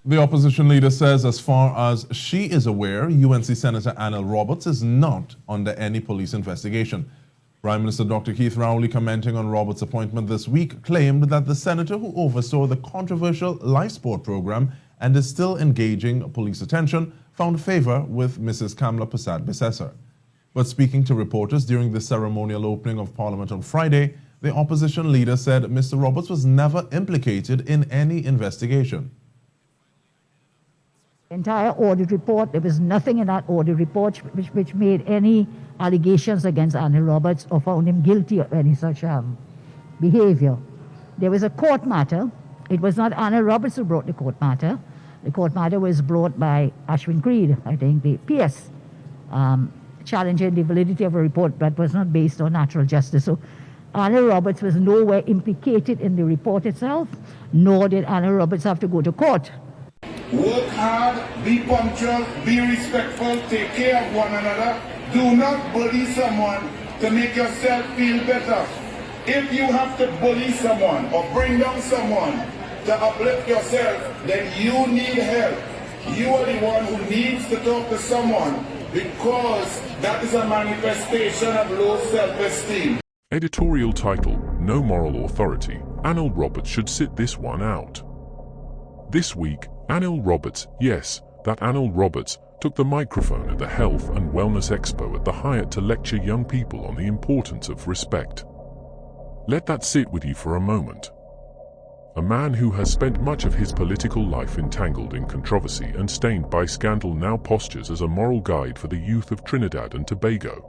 The opposition leader says as far as she is aware, UNC Senator Anil Roberts is not under any police investigation. Prime Minister Dr. Keith Rowley, commenting on Roberts' appointment this week, claimed that the senator who oversaw the controversial LifeSport program and is still engaging police attention found favor with Mrs. Kamla Persad-Bissessar. But speaking to reporters during the ceremonial opening of Parliament on Friday, the opposition leader said Mr. Roberts was never implicated in any investigation. Entire audit report, there was nothing in that audit report which made any allegations against Anil Roberts or found him guilty of any such behavior. There was a court matter. It was not Anil Roberts who brought the court matter. The court matter was brought by Ashwin Creed, I think, the PS, challenging the validity of a report that was not based on natural justice. So Anil Roberts was nowhere implicated in the report itself, nor did Anil Roberts have to go to court. Work hard, be punctual, be respectful, take care of one another. Do not bully someone to make yourself feel better. If you have to bully someone or bring down someone to uplift yourself, then you need help. You are the one who needs to talk to someone, because that is a manifestation of low self-esteem. Editorial title: No Moral Authority. Anil Roberts should sit this one out. This week, Anil Roberts, yes, that Anil Roberts, took the microphone at the Health and Wellness Expo at the Hyatt to lecture young people on the importance of respect. Let that sit with you for a moment. A man who has spent much of his political life entangled in controversy and stained by scandal now postures as a moral guide for the youth of Trinidad and Tobago.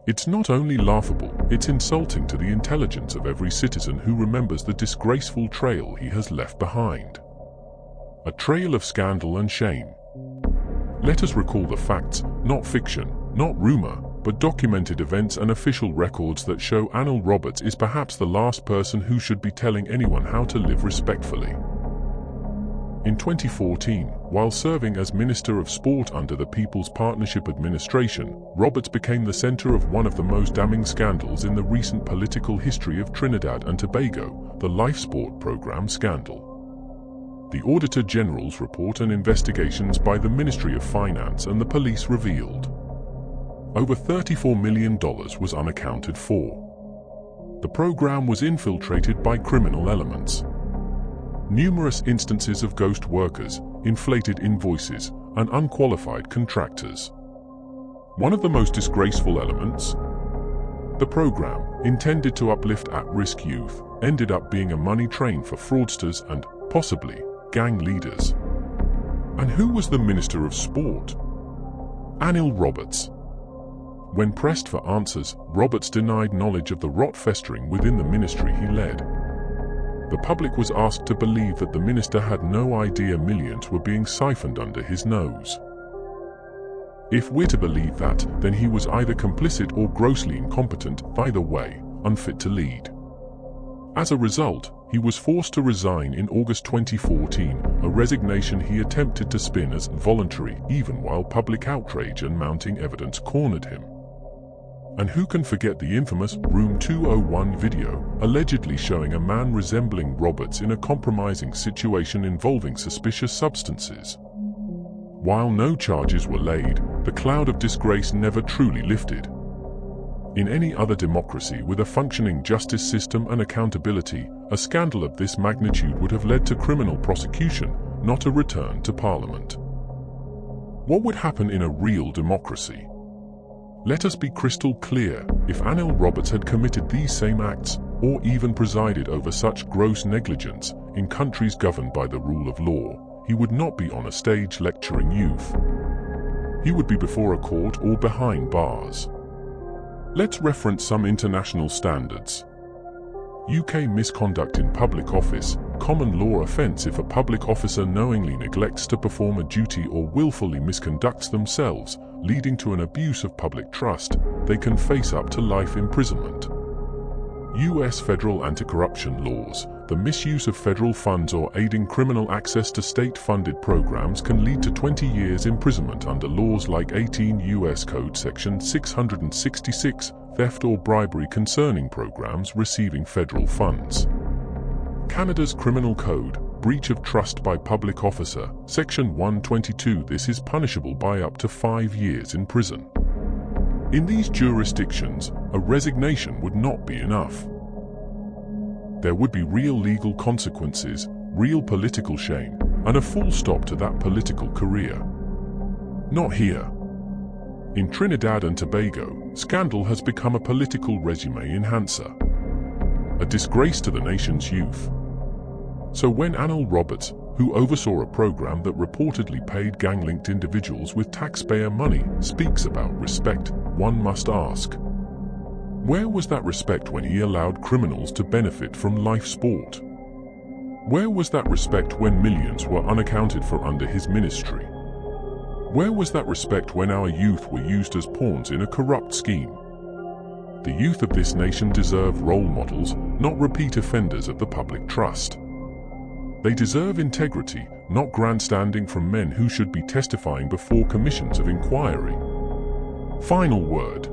It's not only laughable, it's insulting to the intelligence of every citizen who remembers the disgraceful trail he has left behind. A trail of scandal and shame. Let us recall the facts, not fiction, not rumor, but documented events and official records that show Anil Roberts is perhaps the last person who should be telling anyone how to live respectfully. In 2014, while serving as Minister of Sport under the People's Partnership Administration, Roberts became the center of one of the most damning scandals in the recent political history of Trinidad and Tobago, the LifeSport program scandal. The Auditor General's report and investigations by the Ministry of Finance and the police revealed over $34 million was unaccounted for. The program was infiltrated by criminal elements. Numerous instances of ghost workers, inflated invoices, and unqualified contractors. One of the most disgraceful elements? The program, intended to uplift at-risk youth, ended up being a money train for fraudsters and, possibly, gang leaders. And who was the Minister of Sport? Anil Roberts. When pressed for answers, Roberts denied knowledge of the rot festering within the ministry he led. The public was asked to believe that the minister had no idea millions were being siphoned under his nose. If we're to believe that, then he was either complicit or grossly incompetent, either way, unfit to lead. As a result, he was forced to resign in August 2014, a resignation he attempted to spin as voluntary even while public outrage and mounting evidence cornered him. And who can forget the infamous Room 201 video, allegedly showing a man resembling Roberts in a compromising situation involving suspicious substances? While no charges were laid, the cloud of disgrace never truly lifted. In any other democracy with a functioning justice system and accountability, a scandal of this magnitude would have led to criminal prosecution, not a return to Parliament. What would happen in a real democracy? Let us be crystal clear, if Anil Roberts had committed these same acts, or even presided over such gross negligence, in countries governed by the rule of law, he would not be on a stage lecturing youth. He would be before a court or behind bars. Let's reference some international standards. UK misconduct in public office, common law offence if a public officer knowingly neglects to perform a duty or willfully misconducts themselves, leading to an abuse of public trust, they can face up to life imprisonment. US federal anti-corruption laws, the misuse of federal funds or aiding criminal access to state-funded programs can lead to 20 years imprisonment under laws like 18 U.S. Code Section 666, theft or bribery concerning programs receiving federal funds. Canada's Criminal Code, breach of trust by public officer, Section 122. This is punishable by up to 5 years in prison. In these jurisdictions, a resignation would not be enough. There would be real legal consequences, real political shame, and a full stop to that political career. Not here. In Trinidad and Tobago, scandal has become a political resume enhancer, a disgrace to the nation's youth. So when Anil Roberts, who oversaw a program that reportedly paid gang-linked individuals with taxpayer money, speaks about respect, one must ask, where was that respect when he allowed criminals to benefit from LifeSport? Where was that respect when millions were unaccounted for under his ministry? Where was that respect when our youth were used as pawns in a corrupt scheme? The youth of this nation deserve role models, not repeat offenders of the public trust. They deserve integrity, not grandstanding from men who should be testifying before commissions of inquiry. Final word.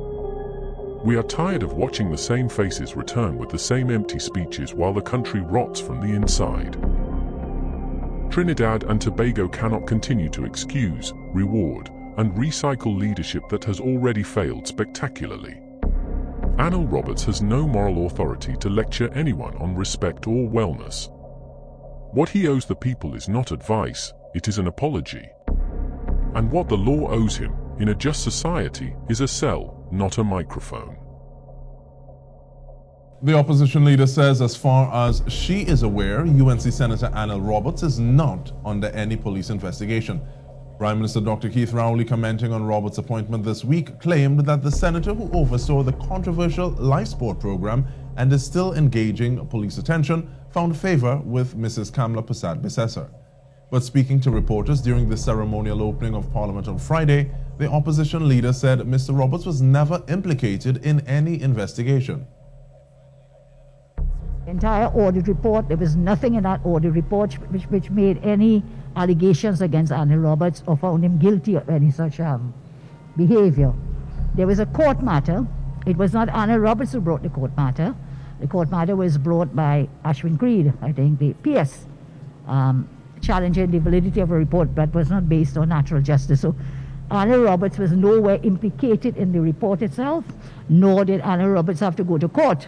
We are tired of watching the same faces return with the same empty speeches while the country rots from the inside. Trinidad and Tobago cannot continue to excuse, reward, and recycle leadership that has already failed spectacularly. Anil Roberts has no moral authority to lecture anyone on respect or wellness. What he owes the people is not advice, it is an apology. And what the law owes him, in a just society, is a cell, not a microphone. The opposition leader says as far as she is aware, UNC Senator Anil Roberts is not under any police investigation. Prime Minister Dr. Keith Rowley, commenting on Roberts' appointment this week, claimed that the senator who oversaw the controversial LifeSport program and is still engaging police attention found favor with Mrs. Kamla Persad-Bissessar. But speaking to reporters during the ceremonial opening of Parliament on Friday, the opposition leader said Mr. Roberts was never implicated in any investigation. Entire audit report, there was nothing in that audit report which made any allegations against Anil Roberts or found him guilty of any such behavior. There was a court matter. It was not Anil Roberts who brought the court matter. The court matter was brought by Ashwin Creed, I think, the PS, challenging the validity of a report that was not based on natural justice. So Anil Roberts was nowhere implicated in the report itself, nor did Anil Roberts have to go to court